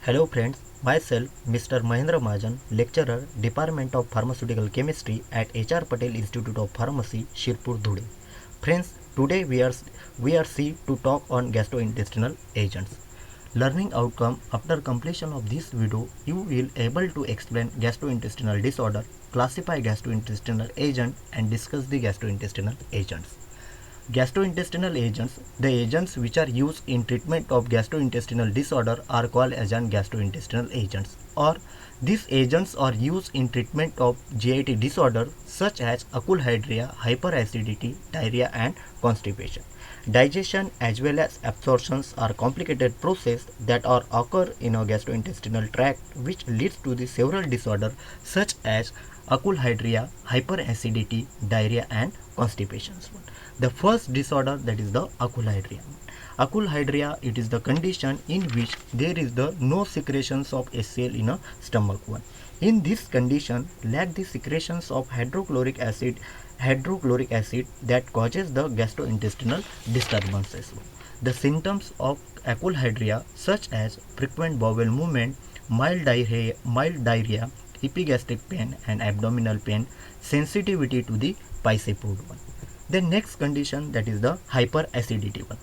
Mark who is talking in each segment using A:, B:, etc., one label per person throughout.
A: Hello friends, myself Mr. Mahendra Mahajan, lecturer, Department of Pharmaceutical Chemistry at HR Patel Institute of Pharmacy, Shirpur, Dhude. Friends, today we are see to talk on gastrointestinal agents. Learning outcome after completion of this video, you will able to explain gastrointestinal disorder, classify gastrointestinal agent and discuss the gastrointestinal agents. Gastrointestinal agents, the agents which are used in treatment of gastrointestinal disorder are called as an gastrointestinal agents, or these agents are used in treatment of GIT disorder such as achulhydria, hyperacidity, diarrhea and constipation. Digestion as well as absorptions are complicated process that are occur in a gastrointestinal tract which leads to the several disorder such as achulhydria, hyperacidity, diarrhea and constipations. The first disorder, that is the achulhydria. Achulhydria, it is the condition in which there is the no secretions of HCl in a stomach one. In this condition, lack the secretions of hydrochloric acid that causes the gastrointestinal disturbances. The symptoms of achulhydria such as frequent bowel movement, mild diarrhea, epigastric pain and abdominal pain, sensitivity to the spicy food one. The next condition, that is the hyperacidity one.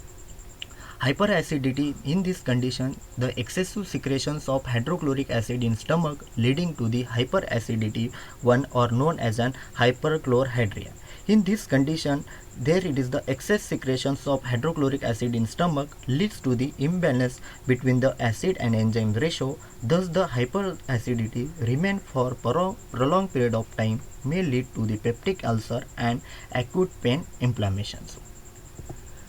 A: Hyperacidity, in this condition, the excessive secretions of hydrochloric acid in stomach leading to the hyperacidity one or known as an hyperchlorhydria. In this condition, there it is the excess secretions of hydrochloric acid in stomach leads to the imbalance between the acid and enzyme ratio. Thus, the hyperacidity remain for prolonged period of time may lead to the peptic ulcer and acute pain inflammations.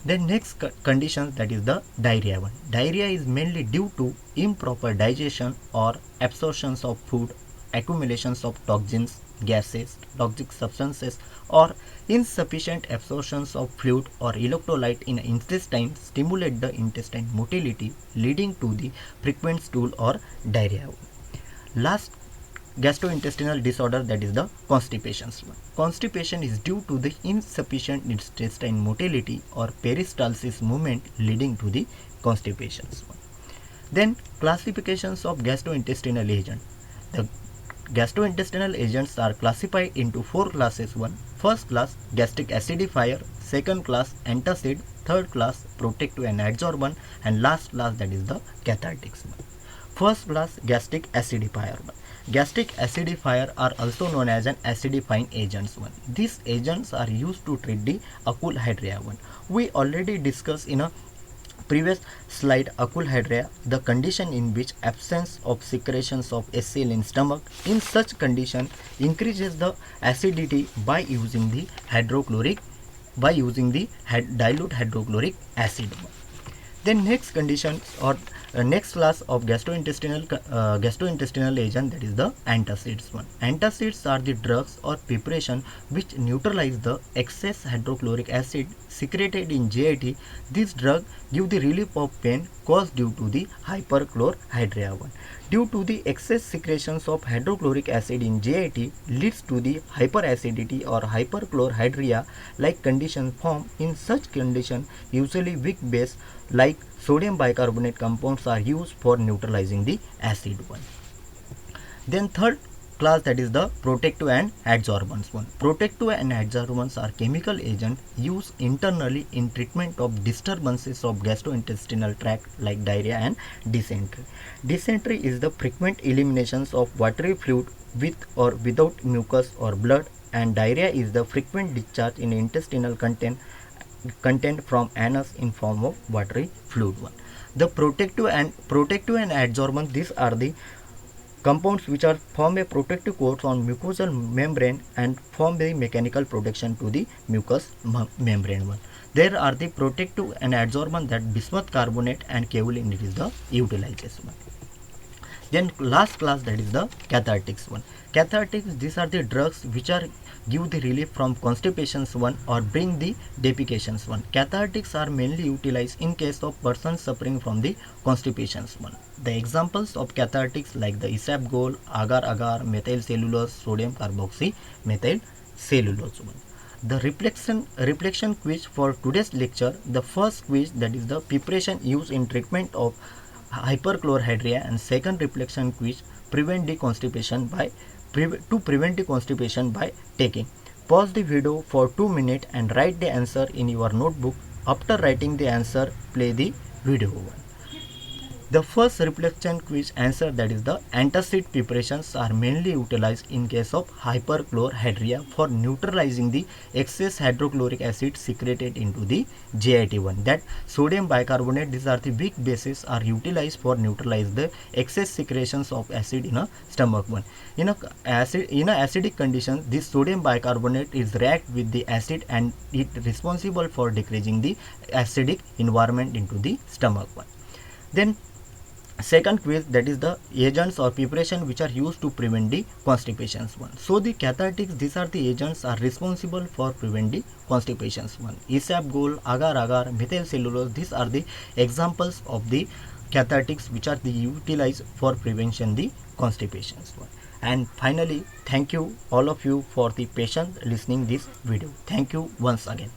A: The next condition, that is the diarrhea one. Diarrhea is mainly due to improper digestion or absorptions of food, accumulations of toxins, gases, toxic substances, or insufficient absorptions of fluid or electrolyte in intestine stimulate the intestine motility, leading to the frequent stool or diarrhea. Last gastrointestinal disorder, that is the constipations one. Constipation is due to the insufficient intestine motility or peristalsis movement leading to the constipations one. Then classifications of gastrointestinal agent. The gastrointestinal agents are classified into four classes one. First class, gastric acidifier. Second class, antacid. Third class, protective and adsorbent. And last class, that is the cathartics one. First class, gastric acidifier one. Gastric acidifier are also known as an acidifying agents one. These agents are used to treat the achulhydria one. We already discussed in a previous slide achulhydria, the condition in which absence of secretions of HCl in stomach. In such condition, increases the acidity by using the dilute hydrochloric acid. Then next condition or next class of gastrointestinal agent, that is the antacids one. Antacids are the drugs or preparation which neutralize the excess hydrochloric acid secreted in GIT. This drug give the relief of pain caused due to the hyperchlorhydria one. Due to the excess secretions of hydrochloric acid in GIT leads to the hyperacidity or hyperchlorhydria like condition form. In such condition, usually weak base like sodium bicarbonate compounds are used for neutralizing the acid one. Then third class, that is the protective and adsorbents one. Protective and adsorbents are chemical agents used internally in treatment of disturbances of gastrointestinal tract like diarrhea and dysentery. Dysentery is the frequent eliminations of watery fluid with or without mucus or blood, and diarrhea is the frequent discharge in intestinal content from anus in form of watery fluid one. The protective and adsorbent, these are the compounds which are form a protective coat on mucosal membrane and form the mechanical protection to the mucous membrane one. There are the protective and adsorbent, that bismuth carbonate and kaolin, it is the utilization one. Then last class, that is the cathartics one. Cathartics, these are the drugs which are give the relief from constipations one or bring the defecations one. Cathartics are mainly utilized in case of persons suffering from the constipations one. The examples of cathartics like the isabgol, agar-agar, methyl cellulose, sodium carboxymethyl cellulose one. The reflection quiz for today's lecture. The first quiz, that is the preparation used in treatment of hyperchlorhydria, and second reflection quiz, prevent the constipation by prevent the constipation by taking. Pause the video for 2 minutes and write the answer in your notebook. After writing the answer, play the video. The first reflection quiz answer, that is the antacid preparations, are mainly utilized in case of hyperchlorhydria for neutralizing the excess hydrochloric acid secreted into the GIT1. That sodium bicarbonate, these are the big bases, are utilized for neutralize the excess secretions of acid in a stomach one. In a acidic condition, this sodium bicarbonate is react with the acid and it responsible for decreasing the acidic environment into the stomach one. Then second quiz, that is the agents or preparation which are used to prevent the constipations one. So the cathartics, these are the agents are responsible for prevent the constipations one. Isabgol, agar-agar, methyl cellulose, these are the examples of the cathartics which are the utilized for prevention the constipations one. And finally, thank you all of you for the patient listening this video. Thank you once again.